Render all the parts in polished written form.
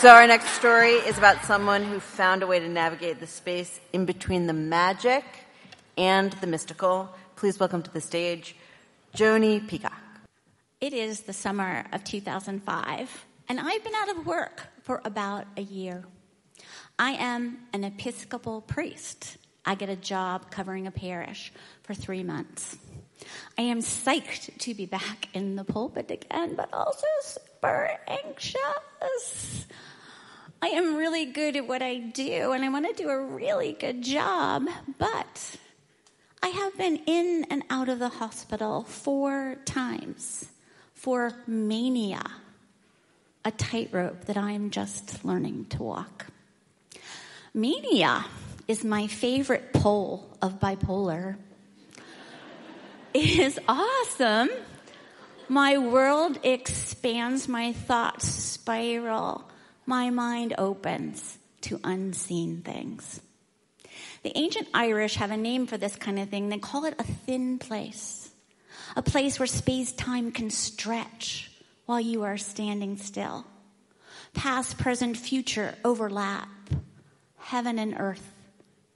So our next story is about someone who found a way to navigate the space in between the magic and the mystical. Please welcome to the stage, Joani Peacock. It is the summer of 2005, and I've been out of work for about a year. I am an Episcopal priest. I get a job covering a parish for 3 months. I am psyched to be back in the pulpit again, but also super anxious. I am really good at what I do, and I want to do a really good job, but I have been in and out of the hospital 4 times for mania, a tightrope that I am just learning to walk. Mania is my favorite pole of bipolar. It is awesome. My world expands, my thoughts spiral, my mind opens to unseen things. The ancient Irish have a name for this kind of thing. They call it a thin place, a place where space-time can stretch while you are standing still. Past, present, future overlap. Heaven and earth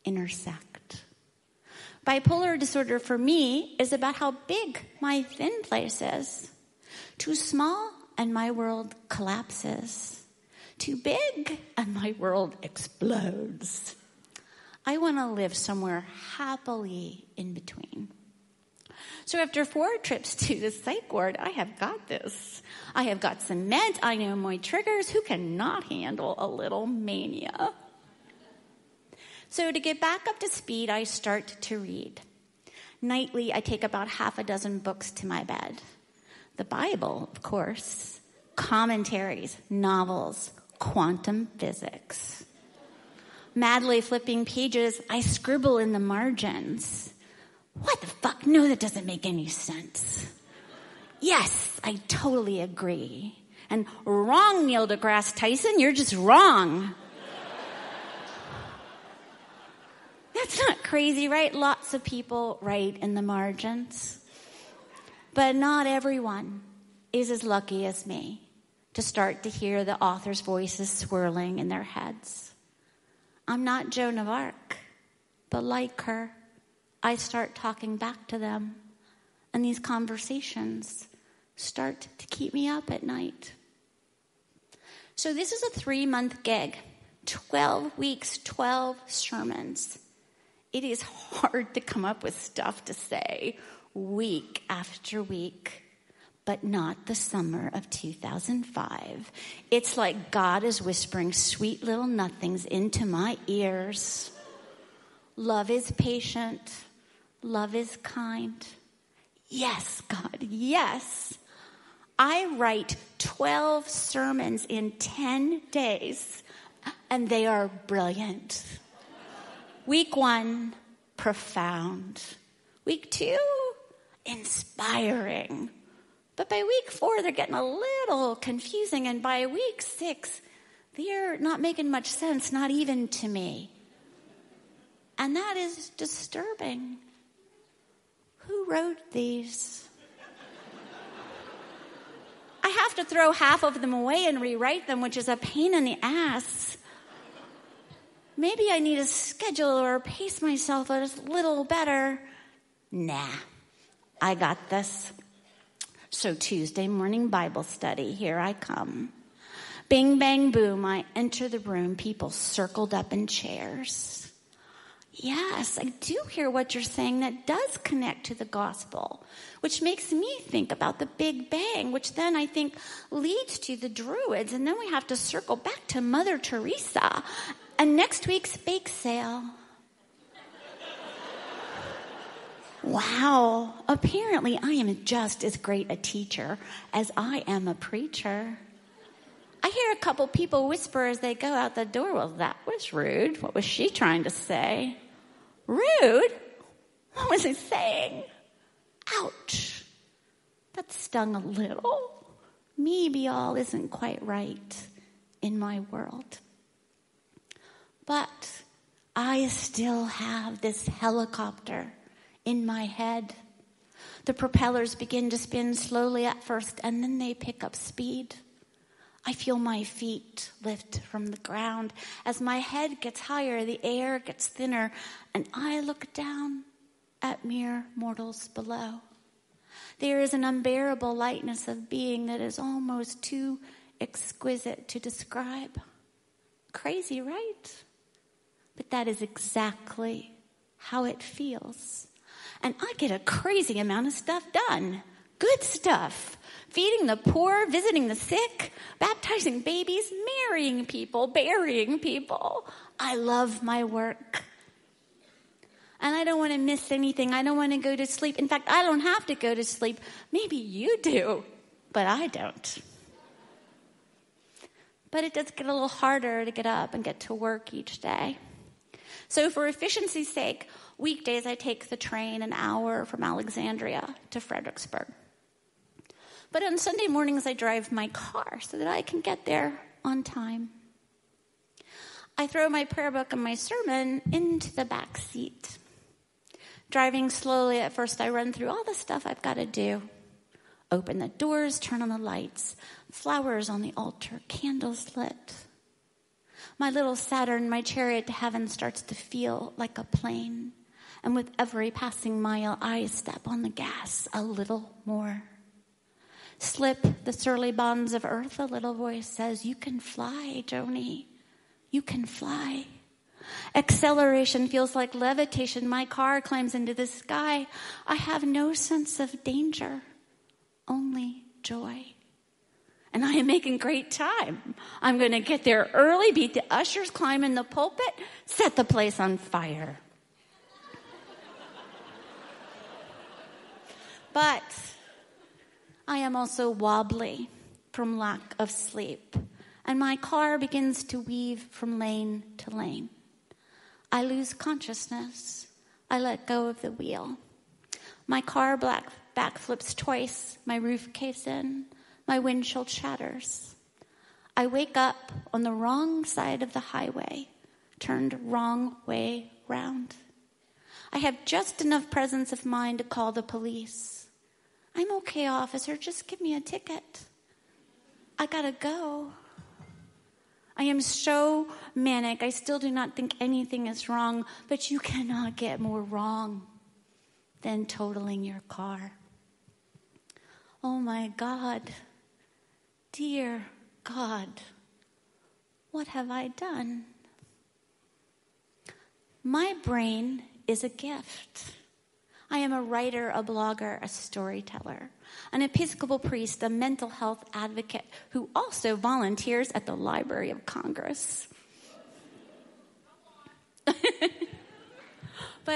intersect. Bipolar disorder for me is about how big my thin place is. Too small and my world collapses. Too big and my world explodes. I want to live somewhere happily in between. So after 4 trips to the psych ward, I have got this. I have got some meds. I know my triggers. Who cannot handle a little mania? So to get back up to speed, I start to read. Nightly, I take about 6 books to my bed. The Bible, of course, commentaries, novels, quantum physics. Madly flipping pages, I scribble in the margins. What the fuck? No, that doesn't make any sense. Yes, I totally agree. And wrong, Neil deGrasse Tyson, you're just wrong. That's not crazy, right? Lots of people write in the margins. But not everyone is as lucky as me to start to hear the author's voices swirling in their heads. I'm not Joan of Arc, but like her, I start talking back to them, and these conversations start to keep me up at night. So this is a 3-month gig, 12 weeks, 12 sermons. It is hard to come up with stuff to say week after week, but not the summer of 2005. It's like God is whispering sweet little nothings into my ears. Love is patient. Love is kind. Yes, God, yes. I write 12 sermons in 10 days, and they are brilliant. Week 1, profound. Week 2, inspiring. But by week 4, they're getting a little confusing. And by week 6, they're not making much sense, not even to me. And that is disturbing. Who wrote these? I have to throw half of them away and rewrite them, which is a pain in the ass. Maybe I need to schedule or pace myself a little better. Nah, I got this. So Tuesday morning Bible study, here I come. Bing, bang, boom, I enter the room, people circled up in chairs. Yes, I do hear what you're saying. That does connect to the gospel, which makes me think about the Big Bang, which then I think leads to the Druids. And then we have to circle back to Mother Teresa and next week's bake sale. Wow, apparently I am just as great a teacher as I am a preacher. I hear a couple people whisper as they go out the door, well, that was rude. What was she trying to say? Rude? What was he saying? Ouch. That stung a little. Maybe all isn't quite right in my world. But I still have this helicopter in my head. The propellers begin to spin slowly at first, and then they pick up speed. I feel my feet lift from the ground. As my head gets higher, the air gets thinner, and I look down at mere mortals below. There is an unbearable lightness of being that is almost too exquisite to describe. Crazy, right? But that is exactly how it feels. And I get a crazy amount of stuff done. Good stuff. Feeding the poor, visiting the sick, baptizing babies, marrying people, burying people. I love my work. And I don't want to miss anything. I don't want to go to sleep. In fact, I don't have to go to sleep. Maybe you do, but I don't. But it does get a little harder to get up and get to work each day. So for efficiency's sake, weekdays I take the train an hour from Alexandria to Fredericksburg. But on Sunday mornings I drive my car so that I can get there on time. I throw my prayer book and my sermon into the back seat. Driving slowly at first, I run through all the stuff I've got to do. Open the doors, turn on the lights, flowers on the altar, candles lit. My little Saturn, my chariot to heaven, starts to feel like a plane. And with every passing mile, I step on the gas a little more. Slip the surly bonds of earth, a little voice says, "You can fly, Joani. You can fly." Acceleration feels like levitation. My car climbs into the sky. I have no sense of danger, only joy. And I am making great time. I'm going to get there early, beat the ushers, climb in the pulpit, set the place on fire. But I am also wobbly from lack of sleep, and my car begins to weave from lane to lane. I lose consciousness. I let go of the wheel. My car backflips twice. My roof caves in. My windshield shatters. I wake up on the wrong side of the highway, turned wrong way round. I have just enough presence of mind to call the police. "I'm okay, officer. Just give me a ticket. I gotta go." I am so manic. I still do not think anything is wrong, but you cannot get more wrong than totaling your car. Oh my God, dear God, what have I done? My brain is a gift. I am a writer, a blogger, a storyteller, an Episcopal priest, a mental health advocate who also volunteers at the Library of Congress. But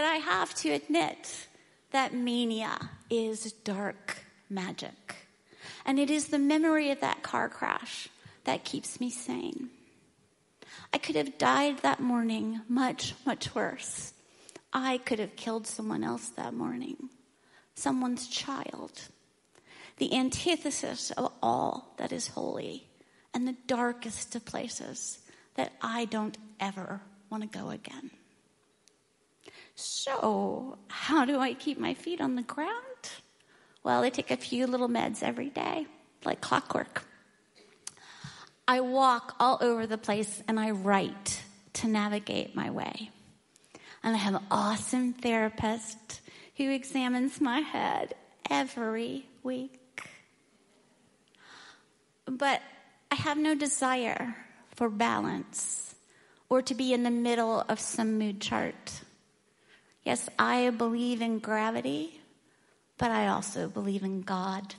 I have to admit that mania is dark magic. And it is the memory of that car crash that keeps me sane. I could have died that morning much, much worse. I could have killed someone else that morning, someone's child, the antithesis of all that is holy and the darkest of places that I don't ever want to go again. So, how do I keep my feet on the ground? Well, I take a few little meds every day, like clockwork. I walk all over the place and I write to navigate my way. And I have an awesome therapist who examines my head every week. But I have no desire for balance or to be in the middle of some mood chart. Yes, I believe in gravity, but I also believe in God.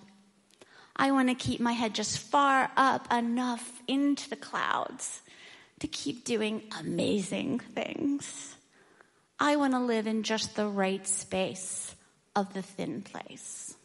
I want to keep my head just far up enough into the clouds to keep doing amazing things. I want to live in just the right space of the thin place.